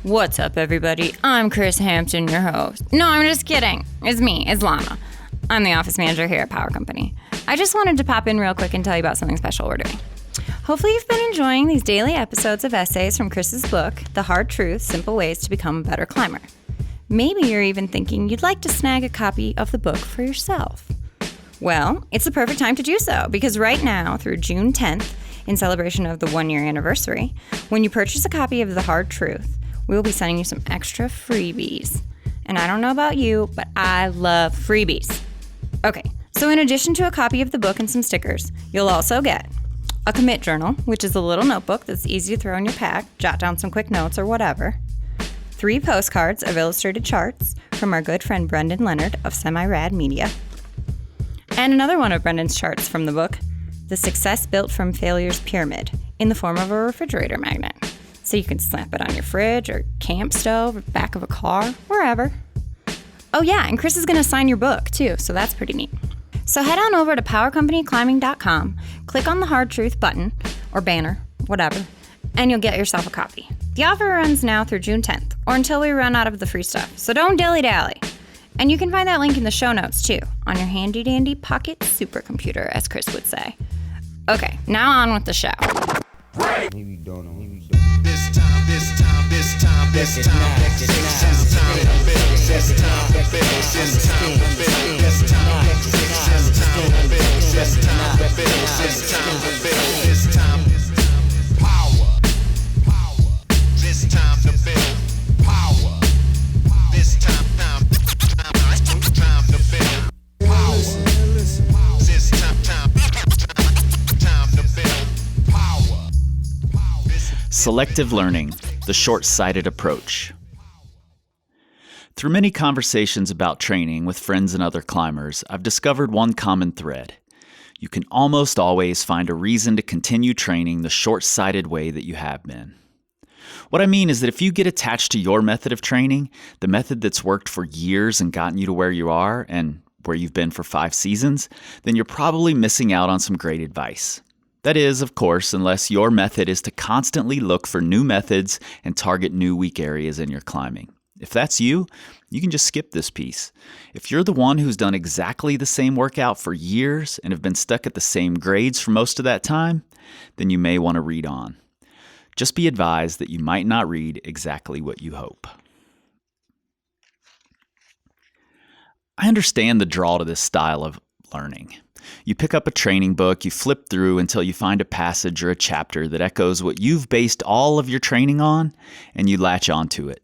What's up, everybody? I'm Chris Hampton, your host. No, I'm just kidding. It's me, it's Lana. I'm the office manager here at Power Company. I just wanted to pop in real quick and tell you about something special we're doing. Hopefully you've been enjoying these daily episodes of essays from Chris's book, The Hard Truth, Simple Ways to Become a Better Climber. Maybe you're even thinking you'd like to snag a copy of the book for yourself. Well, it's the perfect time to do so, because right now, through June 10th, in celebration of the 1-year anniversary, when you purchase a copy of The Hard Truth, we will be sending you some extra freebies. And I don't know about you, but I love freebies. Okay, so in addition to a copy of the book and some stickers, you'll also get a commit journal, which is a little notebook that's easy to throw in your pack, jot down some quick notes or whatever. 3 postcards of illustrated charts from our good friend Brendan Leonard of Semi-Rad Media. And another one of Brendan's charts from the book, The Success Built from Failure's Pyramid, in the form of a refrigerator magnet. So you can slap it on your fridge or camp stove or back of a car, wherever. Oh yeah, and Chris is going to sign your book too, so that's pretty neat. So head on over to powercompanyclimbing.com, click on the Hard Truth button, or banner, whatever, and you'll get yourself a copy. The offer runs now through June 10th, or until we run out of the free stuff, so don't dilly-dally. And you can find that link in the show notes too, on your handy-dandy pocket supercomputer, as Chris would say. Okay, now on with the show. Selective learning, the short-sighted approach. Through many conversations about training with friends and other climbers, I've discovered one common thread. You can almost always find a reason to continue training the short-sighted way that you have been. What I mean is that if you get attached to your method of training, the method that's worked for years and gotten you to where you are and where you've been for 5 seasons, then you're probably missing out on some great advice. That is, of course, unless your method is to constantly look for new methods and target new weak areas in your climbing. If that's you, you can just skip this piece. If you're the one who's done exactly the same workout for years and have been stuck at the same grades for most of that time, then you may want to read on. Just be advised that you might not read exactly what you hope. I understand the draw to this style of learning. You pick up a training book, you flip through until you find a passage or a chapter that echoes what you've based all of your training on, and you latch onto it.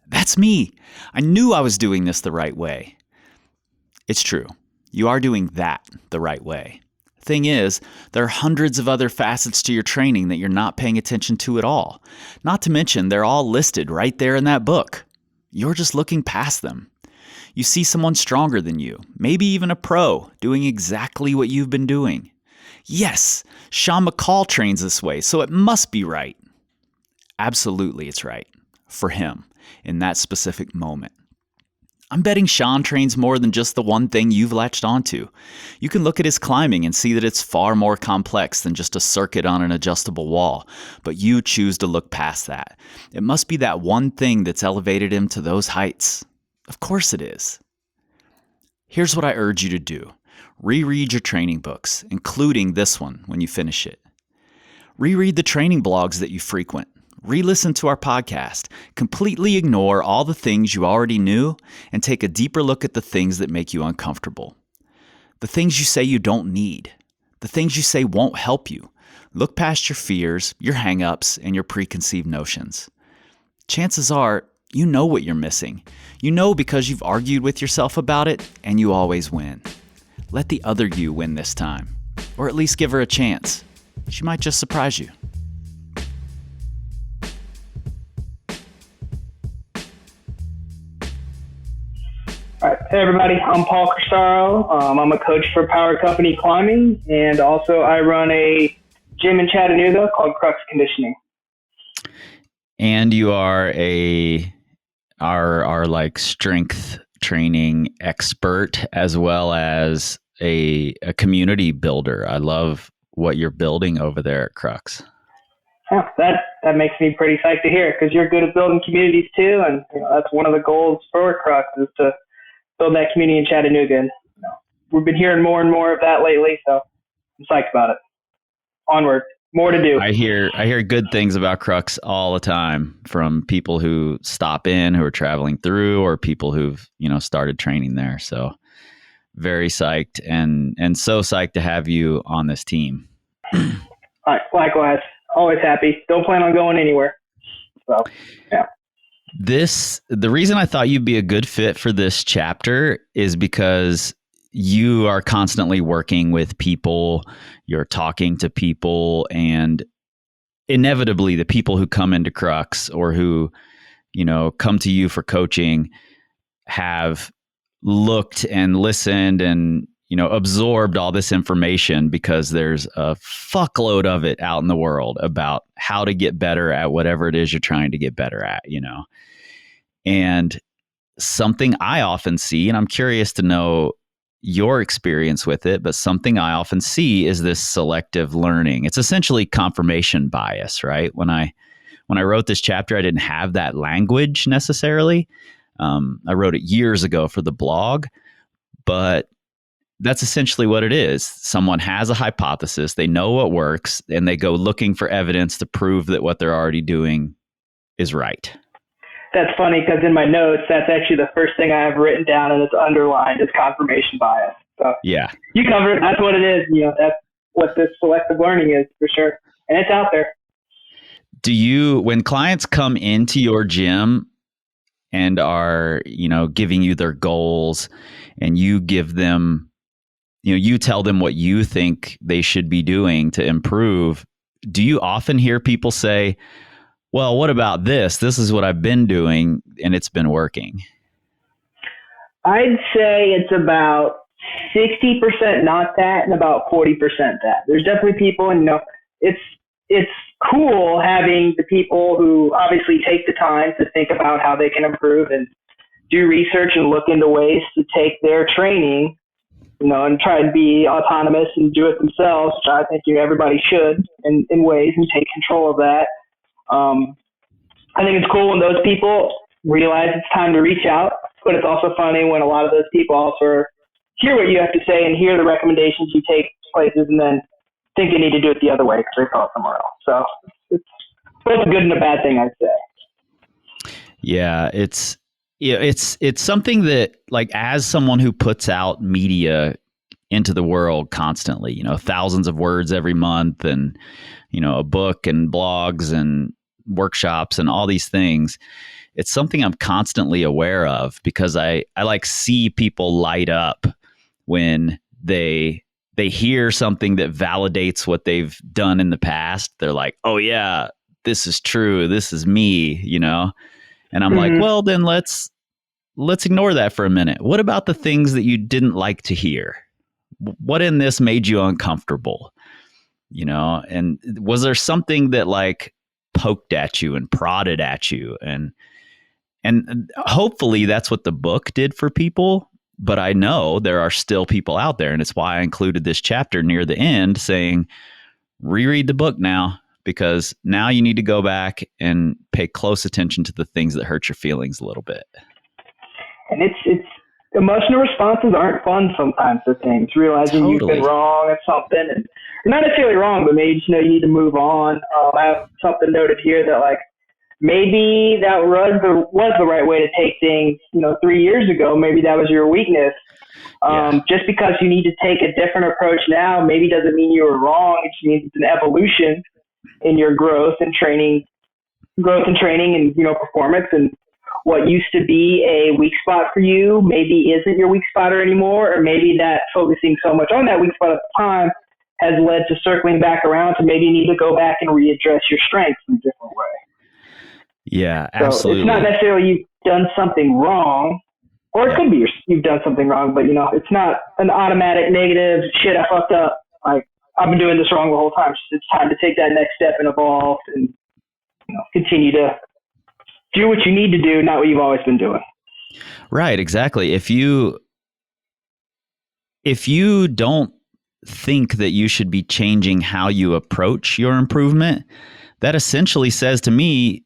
That's me. I knew I was doing this the right way. It's true. You are doing that the right way. Thing is, there are hundreds of other facets to your training that you're not paying attention to at all. Not to mention, they're all listed right there in that book. You're just looking past them. You see someone stronger than you, maybe even a pro, doing exactly what you've been doing. Yes, Sean McCall trains this way, so it must be right. Absolutely, it's right. For him, in that specific moment. I'm betting Sean trains more than just the one thing you've latched onto. You can look at his climbing and see that it's far more complex than just a circuit on an adjustable wall, but you choose to look past that. It must be that one thing that's elevated him to those heights. Of course it is. Here's what I urge you to do. Reread your training books, including this one when you finish it. Reread the training blogs that you frequent. Re-listen to our podcast. Completely ignore all the things you already knew and take a deeper look at the things that make you uncomfortable. The things you say you don't need. The things you say won't help you. Look past your fears, your hang-ups, and your preconceived notions. Chances are, you know what you're missing. You know because you've argued with yourself about it, and you always win. Let the other you win this time, or at least give her a chance. She might just surprise you. All right. Hey, everybody. I'm Paul Corsaro. I'm a coach for Power Company Climbing, and also I run a gym in Chattanooga called Crux Conditioning. And you are our like strength training expert as well as a community builder. I love what you're building over there at Crux. Yeah, that's that makes me pretty psyched to hear, because you're good at building communities too, and that's one of the goals for Crux, is to build that community in Chattanooga. And we've been hearing more and more of that lately, so I'm psyched about it. Onward, more to do. I hear good things about Crux all the time from people who stop in, who are traveling through, or people who've started training there. So very psyched, and so psyched to have you on this team. Likewise, always happy. Don't plan on going anywhere. So yeah. The reason I thought you'd be a good fit for this chapter is because you are constantly working with people, you're talking to people, and inevitably the people who come into Crux or who, come to you for coaching have looked and listened and, absorbed all this information, because there's a fuckload of it out in the world about how to get better at whatever it is you're trying to get better at, And something I often see, and I'm curious to know your experience with it, but something I often see is this selective learning. It's essentially confirmation bias, right? When I wrote this chapter, I didn't have that language necessarily. I wrote it years ago for the blog, but that's essentially what it is. Someone has a hypothesis, they know what works, and they go looking for evidence to prove that what they're already doing is right. That's funny, because in my notes, that's actually the first thing I have written down, and it's underlined as confirmation bias. So yeah, you covered it. That's what it is. That's what this selective learning is, for sure. And it's out there. Do you, when clients come into your gym and are, giving you their goals, and you give them, you tell them what you think they should be doing to improve, do you often hear people say, well, what about this? This is what I've been doing and it's been working? I'd say it's about 60% not that, and about 40% that. There's definitely people, and it's cool having the people who obviously take the time to think about how they can improve and do research and look into ways to take their training, and try and be autonomous and do it themselves, which I think everybody should in ways, and take control of that. I think it's cool when those people realize it's time to reach out, but it's also funny when a lot of those people also hear what you have to say and hear the recommendations you take places, and then think they need to do it the other way because they saw it somewhere else. So it's both a good and a bad thing, I'd say. Yeah, it's something that, like, as someone who puts out media into the world constantly, thousands of words every month, and a book and blogs and workshops and all these things, it's something I'm constantly aware of, because I see people light up when they hear something that validates what they've done in the past. They're like, oh yeah, this is true, this is me, and I'm like, well, then let's ignore that for a minute. What about the things that you didn't like to hear? What in this made you uncomfortable? And was there something that, like, poked at you and prodded at you? And hopefully that's what the book did for people. But I know there are still people out there, and it's why I included this chapter near the end saying, reread the book now, because now you need to go back and pay close attention to the things that hurt your feelings a little bit. And it's emotional responses aren't fun sometimes with things. Realizing You've been wrong at something, and you're not necessarily wrong, but maybe you need to move on. I have something noted here that, like, maybe that was the right way to take things. 3 years ago, maybe that was your weakness. Just because you need to take a different approach now, maybe doesn't mean you were wrong. It just means it's an evolution in your growth and training, and performance. And what used to be a weak spot for you maybe isn't your weak spot anymore, or maybe that focusing so much on that weak spot at the time has led to circling back around to maybe you need to go back and readdress your strengths in a different way. Yeah, so absolutely. It's not necessarily you've done something wrong, or it could be you've done something wrong, but it's not an automatic negative, shit, I fucked up. Like, I've been doing this wrong the whole time. It's time to take that next step and evolve and continue to do what you need to do, not what you've always been doing. Right, exactly. If you don't think that you should be changing how you approach your improvement, that essentially says to me,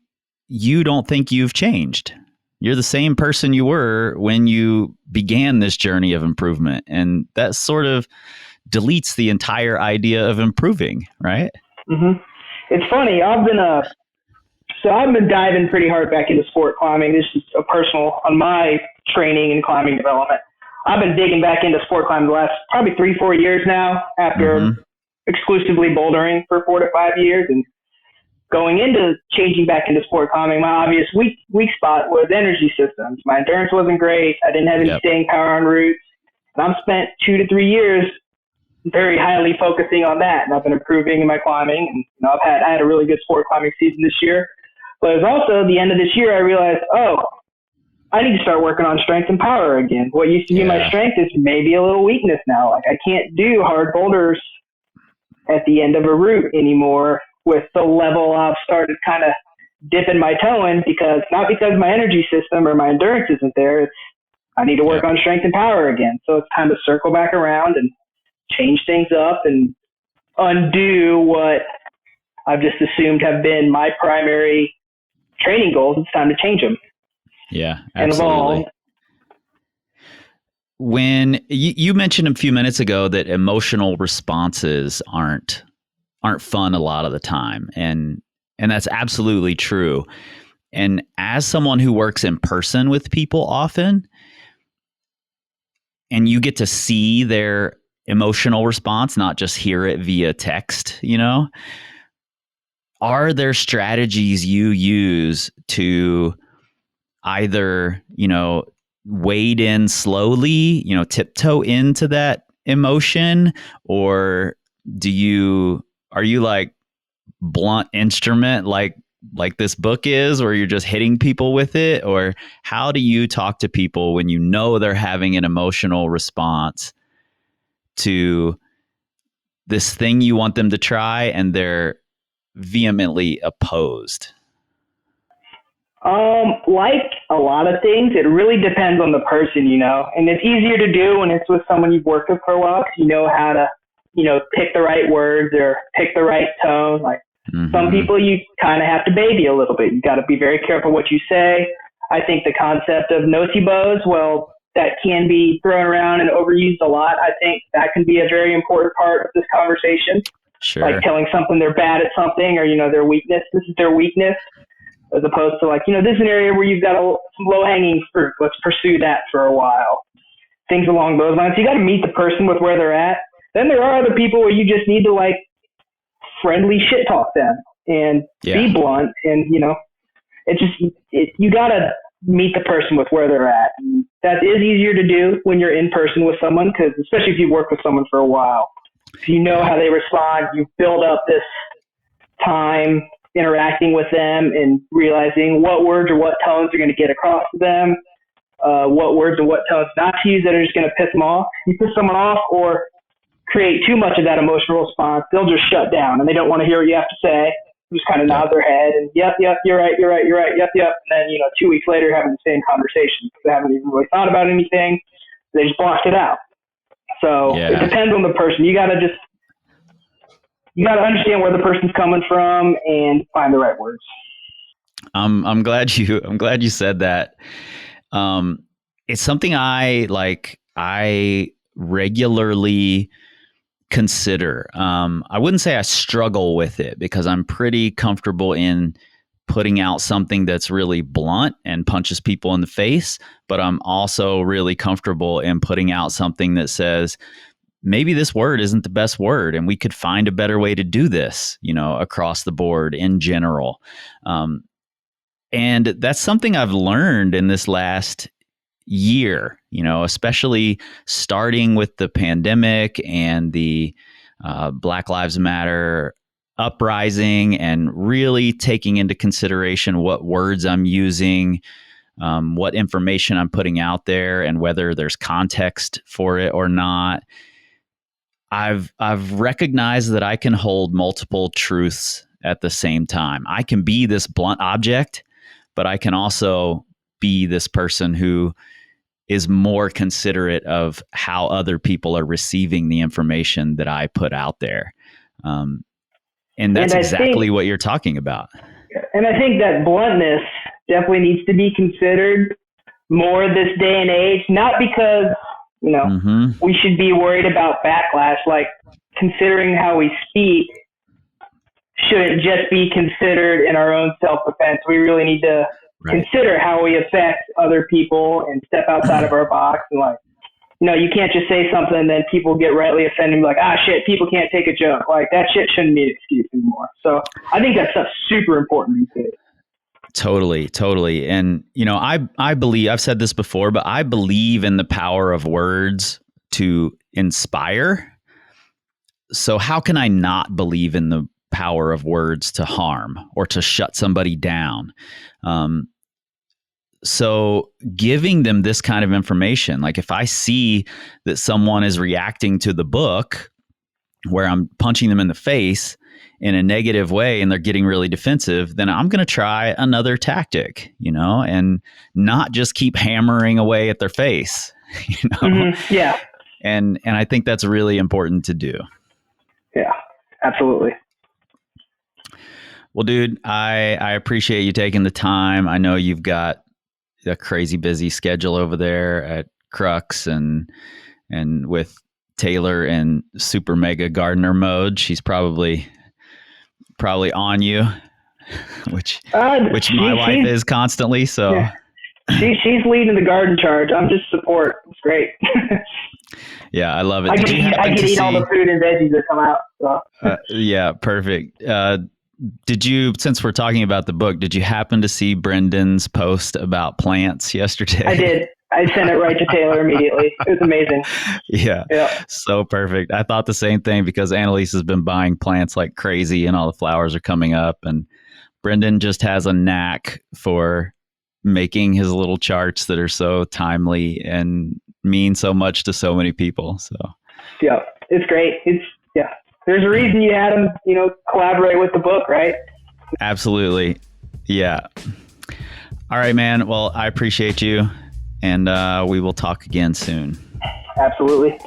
you don't think you've changed. You're the same person you were when you began this journey of improvement. And that sort of deletes the entire idea of improving, right? Mm-hmm. It's funny. I've been diving pretty hard back into sport climbing. This is a personal on my training and climbing development. I've been digging back into sport climbing the last probably 3-4 years now after exclusively bouldering for 4 to 5 years, and going into changing back into sport climbing. My obvious weak spot was energy systems. My endurance wasn't great. I didn't have any staying power on routes. And I've spent 2 to 3 years very highly focusing on that, and I've been improving in my climbing. And I had a really good sport climbing season this year. But it was also the end of this year I realized, I need to start working on strength and power again. What used to be my strength is maybe a little weakness now. Like I can't do hard boulders at the end of a route anymore with the level I've started kind of dipping my toe in, not because my energy system or my endurance isn't there. It's I need to work on strength and power again. So it's time to circle back around and change things up and undo what I've just assumed have been my primary training goals. It's time to change them. Yeah, absolutely. When you mentioned a few minutes ago that emotional responses aren't fun a lot of the time, and that's absolutely true. And as someone who works in person with people often, and you get to see their emotional response, not just hear it via text, are there strategies you use to either, wade in slowly, tiptoe into that emotion, or are you like blunt instrument like this book is, where you're just hitting people with it? Or how do you talk to people when they're having an emotional response to this thing you want them to try and they're vehemently opposed? Like a lot of things, it really depends on the person, and it's easier to do when it's with someone you've worked with for a while, because you know how to, pick the right words or pick the right tone. Like some people, you kind of have to baby a little bit. You got to be very careful what you say. I think the concept of nocebos, well, that can be thrown around and overused a lot. I think that can be a very important part of this conversation. Sure. Like telling something they're bad at something, or, their weakness. This is their weakness. As opposed to this is an area where you've got some low-hanging fruit. Let's pursue that for a while. Things along those lines. You got to meet the person with where they're at. Then there are other people where you just need to friendly shit talk them and be blunt. And, you got to meet the person with where they're at. And that is easier to do when you're in person with someone, because especially if you work with someone for a while. If you know how they respond, you build up this time interacting with them and realizing what words or what tones are going to get across to them, what words and what tones not to use that are just going to piss them off. You piss someone off or create too much of that emotional response, they'll just shut down and they don't want to hear what you have to say. They just kind of nod their head and yep, you're right, yep. And then, 2 weeks later, you're having the same conversation. They haven't even really thought about anything. They just blocked it out. So it depends on the person. You got to understand where the person's coming from and find the right words. I'm glad you said that. It's something I regularly consider. I wouldn't say I struggle with it, because I'm pretty comfortable in putting out something that's really blunt and punches people in the face, but I'm also really comfortable in putting out something that says, maybe this word isn't the best word and we could find a better way to do this, across the board in general. And that's something I've learned in this last year, especially starting with the pandemic and the Black Lives Matter uprising, and really taking into consideration what words I'm using, what information I'm putting out there, and whether there's context for it or not. I've recognized that I can hold multiple truths at the same time. I can be this blunt object, but I can also be this person who is more considerate of how other people are receiving the information that I put out there. And that's I exactly think, what you're talking about. and I think that bluntness definitely needs to be considered more this day and age, not because, we should be worried about backlash, like considering how we speak shouldn't just be considered in our own self-defense. We really need to consider how we affect other people and step outside of our box. And like, you can't just say something and then people get rightly offended and be like, shit, people can't take a joke. Like that shit shouldn't be an excuse anymore. So I think that stuff's super important these days. Totally. And, I believe, I've said this before, but I believe in the power of words to inspire. So how can I not believe in the power of words to harm or to shut somebody down? So giving them this kind of information, like if I see that someone is reacting to the book where I'm punching them in the face in a negative way and they're getting really defensive, then I'm going to try another tactic, and not just keep hammering away at their face, Mm-hmm. Yeah. And I think that's really important to do. Yeah, absolutely. Well, dude, I appreciate you taking the time. I know you've got a crazy busy schedule over there at Crux and with Taylor in super mega gardener mode. She's probably on you, which my wife is constantly. So yeah. She's leading the garden charge. I'm just support. It's great. Yeah, I love it. I get to eat all the food and veggies that come out. So. Yeah, perfect. Did you, since we're talking about the book, did you happen to see Brendan's post about plants yesterday? I did. I sent it right to Taylor immediately. It was amazing. Yeah, so perfect. I thought the same thing because Annalise has been buying plants like crazy and all the flowers are coming up. And Brendan just has a knack for making his little charts that are so timely and mean so much to so many people. So yeah, it's great. There's a reason you had him, collaborate with the book, right? Absolutely. Yeah. All right, man. Well, I appreciate you. And we will talk again soon. Absolutely.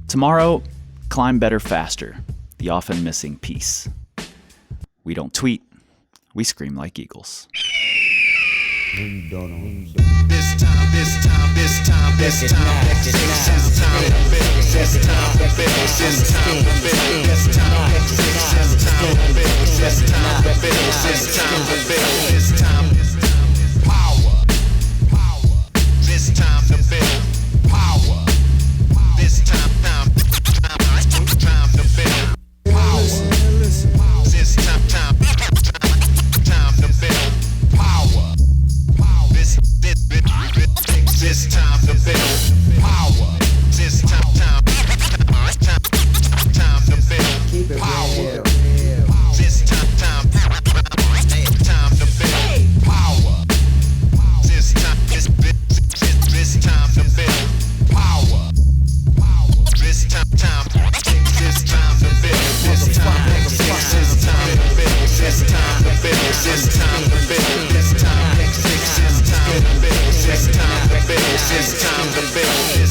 Tomorrow, climb better, faster. The often missing piece. We don't tweet. We scream like eagles. This time to build power. This time to build power. This time to build power. This time to build power. This time to build power. This time to build power. This time to build power. This time to build. This time to build. This time to build. This time to build. This time to build. This time to build. This time to build. This time to build. This time to build.